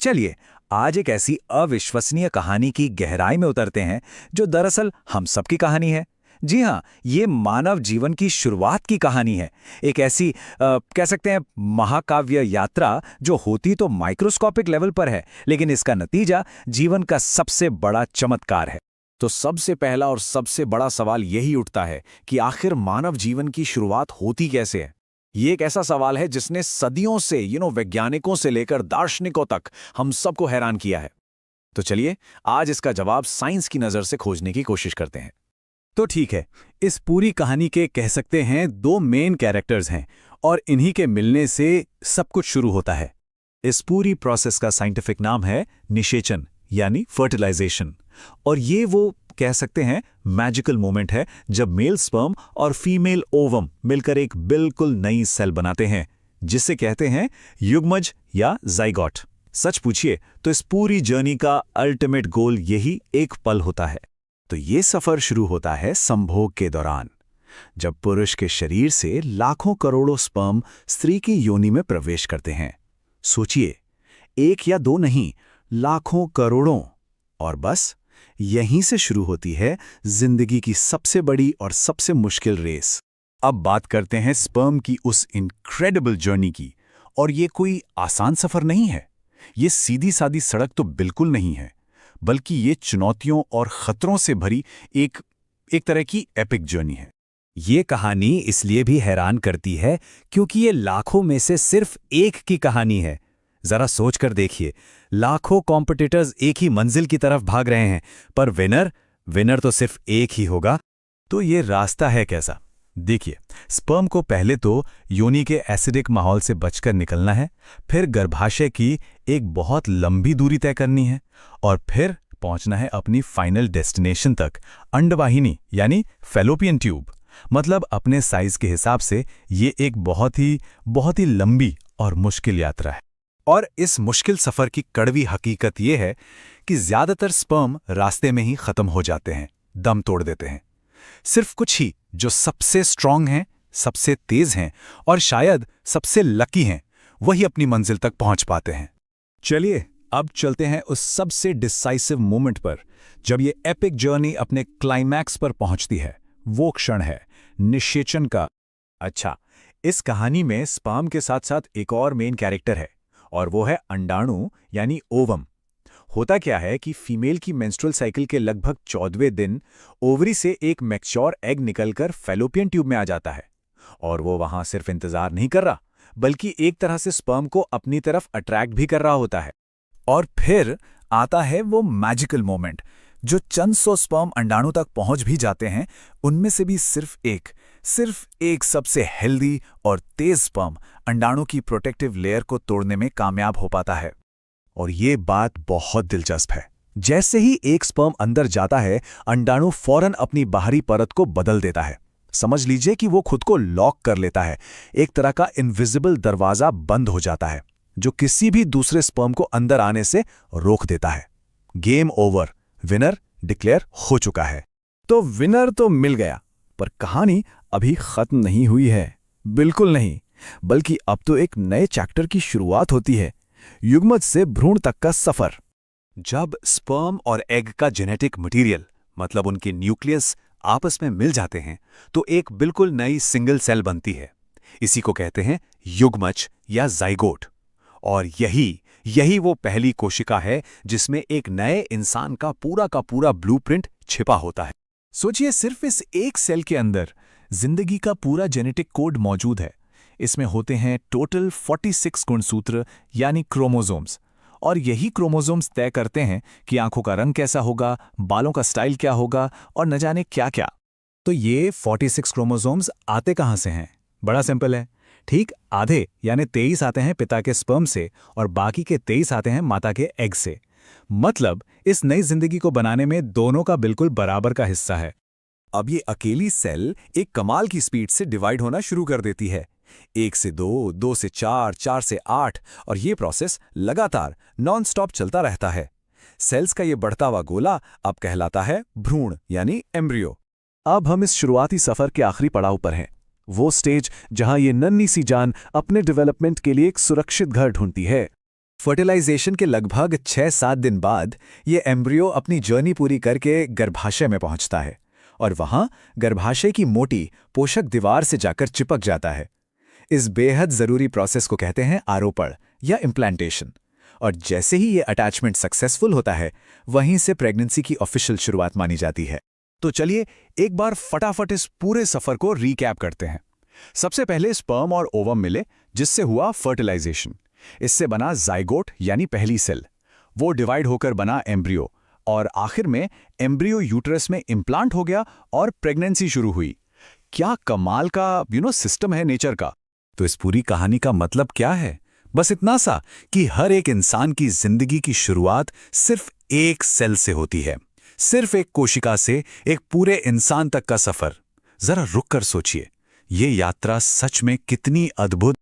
चलिए, आज एक ऐसी अविश्वसनीय कहानी की गहराई में उतरते हैं जो दरअसल हम सबकी कहानी है। जी हाँ, ये मानव जीवन की शुरुआत की कहानी है। एक ऐसी कह सकते हैं महाकाव्य यात्रा जो होती तो माइक्रोस्कोपिक लेवल पर है, लेकिन इसका नतीजा जीवन का सबसे बड़ा चमत्कार है। तो सबसे पहला और सबसे बड़ा सवाल यही उठता है कि आखिर मानव जीवन की शुरुआत होती कैसे है। ये एक ऐसा सवाल है जिसने सदियों से वैज्ञानिकों से लेकर दार्शनिकों तक हम सबको हैरान किया है। तो चलिए आज इसका जवाब साइंस की नज़र से खोजने की कोशिश करते हैं। तो ठीक है, इस पूरी कहानी के कह सकते हैं दो मेन कैरेक्टर्स हैं और इन्हीं के मिलने से सब कुछ शुरू होता है। इस पूरी प्रोसेस का साइंटिफिक नाम है निषेचन यानी फर्टिलाइजेशन। और ये वो कह सकते हैं मैजिकल मोमेंट है जब मेल स्पर्म और फीमेल ओवम मिलकर एक बिल्कुल नई सेल बनाते हैं, जिसे कहते हैं युग्मज या जाइगोट। सच पूछिए तो इस पूरी जर्नी का अल्टीमेट गोल यही एक पल होता है। तो ये सफर शुरू होता है संभोग के दौरान, जब पुरुष के शरीर से लाखों करोड़ों स्पर्म स्त्री की योनि में प्रवेश करते हैं। सोचिए, एक या दो नहीं, लाखों करोड़ों। और बस यहीं से शुरू होती है जिंदगी की सबसे बड़ी और सबसे मुश्किल रेस। अब बात करते हैं स्पर्म की उस इनक्रेडिबल जर्नी की। और ये कोई आसान सफर नहीं है, ये सीधी सादी सड़क तो बिल्कुल नहीं है, बल्कि ये चुनौतियों और खतरों से भरी एक तरह की एपिक जर्नी है। ये कहानी इसलिए भी हैरान करती है क्योंकि ये लाखों में से सिर्फ एक की कहानी है। जरा सोच कर देखिए, लाखों कॉम्पिटिटर्स एक ही मंजिल की तरफ भाग रहे हैं, पर विनर तो सिर्फ एक ही होगा। तो ये रास्ता है कैसा? देखिए, स्पर्म को पहले तो योनि के एसिडिक माहौल से बचकर निकलना है, फिर गर्भाशय की एक बहुत लंबी दूरी तय करनी है, और फिर पहुंचना है अपनी फाइनल डेस्टिनेशन तक, अंडवाहिनी यानी फैलोपियन ट्यूब। मतलब अपने साइज के हिसाब से ये एक बहुत ही लंबी और मुश्किल यात्रा है। और इस मुश्किल सफर की कड़वी हकीकत यह है कि ज्यादातर स्पर्म रास्ते में ही खत्म हो जाते हैं, दम तोड़ देते हैं। सिर्फ कुछ ही जो सबसे स्ट्रांग हैं, सबसे तेज हैं और शायद सबसे लकी हैं, वही अपनी मंजिल तक पहुंच पाते हैं। चलिए अब चलते हैं उस सबसे डिसाइसिव मोमेंट पर, जब ये एपिक जर्नी अपने क्लाइमैक्स पर पहुंचती है। वो क्षण है निषेचन का। अच्छा, इस कहानी में स्पर्म के साथ साथ एक और मेन कैरेक्टर है, और वो है अंडाणु यानी ओवम। होता क्या है कि फीमेल की मेंस्ट्रुअल साइकिल के लगभग 14वें दिन ओवरी से एक मैच्योर एग निकलकर फैलोपियन ट्यूब में आ जाता है। और वो वहां सिर्फ इंतजार नहीं कर रहा, बल्कि एक तरह से स्पर्म को अपनी तरफ अट्रैक्ट भी कर रहा होता है। और फिर आता है वो मैजिकल मोमेंट, जो चंद सौ स्पर्म अंडाणु तक पहुंच भी जाते हैं। उनमें से भी सिर्फ एक सबसे हेल्दी और तेज स्पर्म अंडाणु की प्रोटेक्टिव लेयर को तोड़ने में कामयाब हो पाता है। और ये बात बहुत दिलचस्प है। जैसे ही एक स्पर्म अंदर जाता है, अंडाणु फौरन अपनी बाहरी परत को बदल देता है। समझ लीजिए कि वो खुद को लॉक कर लेता है। एक तरह का इनविजिबल दरवाजा बंद हो जाता है, जो किसी भी दूसरे स्पर्म को अंदर आने से रोक देता है। गेम ओवर, विनर डिक्लेयर हो चुका है। तो विनर तो मिल गया, पर कहानी अभी खत्म नहीं हुई है। बिल्कुल नहीं, बल्कि अब तो एक नए चैप्टर की शुरुआत होती है, युग्मज से भ्रूण तक का सफर। जब स्पर्म और एग का जेनेटिक मटेरियल, मतलब उनके न्यूक्लियस, आपस में मिल जाते हैं, तो एक बिल्कुल नई सिंगल सेल बनती है। इसी को कहते हैं युग्मज या जाइगोट। और यही वो पहली कोशिका है जिसमें एक नए इंसान का पूरा ब्लूप्रिंट छिपा होता है। सोचिए, सिर्फ इस एक सेल के अंदर जिंदगी का पूरा जेनेटिक कोड मौजूद है। इसमें होते हैं टोटल 46 गुणसूत्र यानी क्रोमोसोम्स, और यही क्रोमोसोम्स तय करते हैं कि आंखों का रंग कैसा होगा, बालों का स्टाइल क्या होगा और न जाने क्या क्या। तो ये 46 क्रोमोसोम्स आते कहां से हैं? बड़ा सिंपल है। ठीक आधे यानी 23 आते हैं पिता के स्पर्म से और बाकी के 23 आते हैं माता के एग से। मतलब इस नई जिंदगी को बनाने में दोनों का बिल्कुल बराबर का हिस्सा है। अब ये अकेली सेल एक कमाल की स्पीड से डिवाइड होना शुरू कर देती है। 1 से 2, 2 से 4, 4 से 8, और ये प्रोसेस लगातार नॉन स्टॉप चलता रहता है। सेल्स का ये बढ़ता हुआ गोला अब कहलाता है भ्रूण यानी एम्ब्रियो। अब हम इस शुरुआती सफर के आखिरी पड़ाव पर हैं, वो स्टेज जहां ये नन्ही सी जान अपने डेवलपमेंट के लिए एक सुरक्षित घर ढूंढती है। फर्टिलाइजेशन के लगभग 6-7 दिन बाद ये एम्ब्रियो अपनी जर्नी पूरी करके गर्भाशय में पहुंचता है और वहां गर्भाशय की मोटी पोषक दीवार से जाकर चिपक जाता है। इस बेहद जरूरी प्रोसेस को कहते हैं आरोपण या इम्प्लांटेशन। और जैसे ही ये अटैचमेंट सक्सेसफुल होता है, वहीं से प्रेगनेंसी की ऑफिशियल शुरुआत मानी जाती है। तो चलिए एक बार फटाफट इस पूरे सफर को रीकैप करते हैं। सबसे पहले स्पर्म और ओवम मिले, जिससे हुआ फर्टिलाइजेशन। इससे बना जाइगोट यानी पहली सेल, वो डिवाइड होकर बना एम्ब्रियो, और आखिर में एम्ब्रियो यूट्रस में इम्प्लांट हो गया और प्रेगनेंसी शुरू हुई। क्या कमाल का सिस्टम है नेचर का। तो इस पूरी कहानी का मतलब क्या है? बस इतना सा कि हर एक इंसान की जिंदगी की शुरुआत सिर्फ एक सेल से होती है, सिर्फ एक कोशिका से एक पूरे इंसान तक का सफर। जरा रुक कर सोचिए, ये यात्रा सच में कितनी अद्भुत